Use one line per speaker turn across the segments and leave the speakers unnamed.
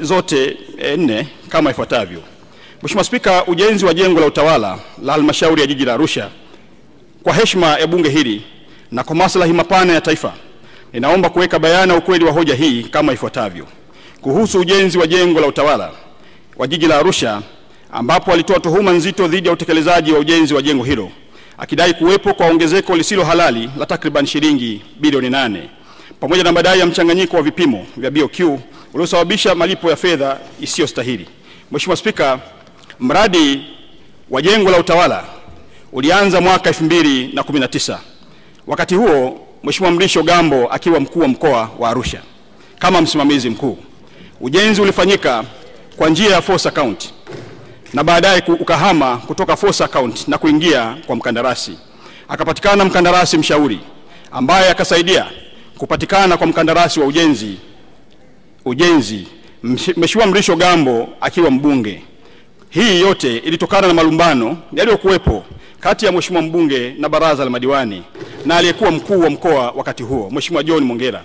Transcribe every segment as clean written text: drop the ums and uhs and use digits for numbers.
Zote nne kama ifuatavyo. Mheshimiwa Spika, ujenzi wa jengo la utawala la halmashauri ya jiji la Arusha, kwa heshima ya bunge hili na kwa maslahi mapana ya taifa, ninaomba kuweka bayana ukweli wa hoja hii kama ifuatavyo. Kuhusu ujenzi wa jengo la utawala wa jiji la Arusha, ambapo alitoa tuhuma nzito dhidi ya utekelezaji wa ujenzi wa jengo hilo, akidai kuwepo kwa ongezeko lisilo halali la takriban shilingi bilioni 8 pamoja na madai ya mchanganyiko wa vipimo vya BOQ uliosababisha malipo ya fedha isiyostahili. Mheshimiwa Spika, mradi wa jengo la utawala ulianza mwaka 2019. Wakati huo Mheshimiwa Mrisho Gambo akiwa mkuu wa mkoa wa Arusha kama msimamizi mkuu. Ujenzi ulifanyika kwa njia ya force account na baadaye ukahama kutoka force account na kuingia kwa mkandarasi. Akapatikana mkandarasi mshauri ambaye akasaidia kupatikana kwa mkandarasi wa ujenzi Mheshimiwa Mrisho Gambo akiwa mbunge. Hii yote ilitokana na malumbano yaliyokuwepo kati ya Mheshimiwa mbunge na baraza la madiwani na aliyekuwa mkuu wa mkoa wakati huo Mheshimiwa John Mongera.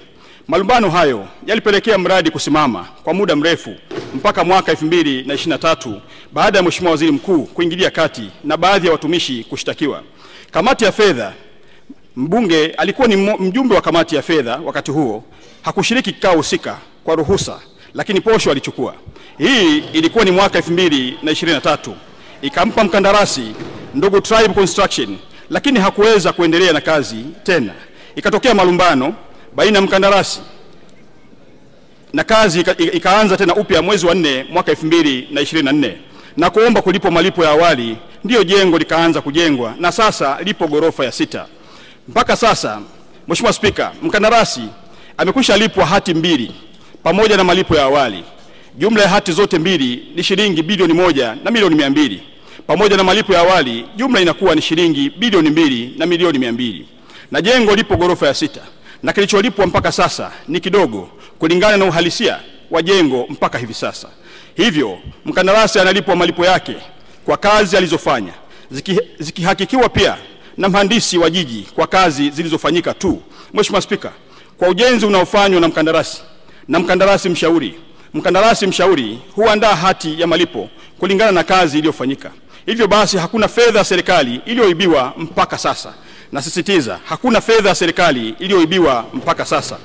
Malumbano hayo yalipelekea mradi kusimama kwa muda mrefu mpaka mwaka 2023 baada ya Mheshimiwa Waziri Mkuu kuingilia kati na baadhi ya watumishi kushtakiwa. Kamati ya fedha, mbunge alikuwa ni mjumbe wa kamati ya fedha wakati huo, hakushiriki kikao husika kwa ruhusa, lakini posho alichukua. Hii ilikuwa ni mwaka 2023. Ikampa mkandarasi ndugu Tribe Construction, lakini hakuweza kuendelea na kazi tena. Ikatokea malumbano baina ya mkandarasi na kazi ikaanza tena upya mwezi wa 4 mwaka 2024 na kuomba kulipo malipo ya awali. Ndio jengo likaanza kujengwa na sasa lipo ghorofa ya 6. Mpaka sasa Mheshimiwa Spika, mkandarasi amekwisha lipwa hati 2 pamoja na malipo ya awali. Jumla ya hati zote 2 ni shilingi bilioni 1 na milioni 200. Pamoja na malipo ya awali jumla inakuwa ni shilingi bilioni 2 na milioni 200. Na jengo lipo ghorofa ya 6 na kilicholipwa mpaka sasa ni kidogo kulingana na uhalisia wa jengo mpaka hivi sasa. Hivyo mkandarasi analipwa malipo yake kwa kazi alizofanya, zikihakikiwa pia na mhandisi wa jiji kwa kazi zilizofanyika tu. Mheshimiwa Spika, kwa ujenzi unaofanywa na mkandarasi mshauri huandaa hati ya malipo kulingana na kazi iliyofanyika. Hivyo basi hakuna fedha ya serikali iliyoibiwa mpaka sasa. Nasisitiza, hakuna fedha ya serikali iliyoibiwa mpaka sasa.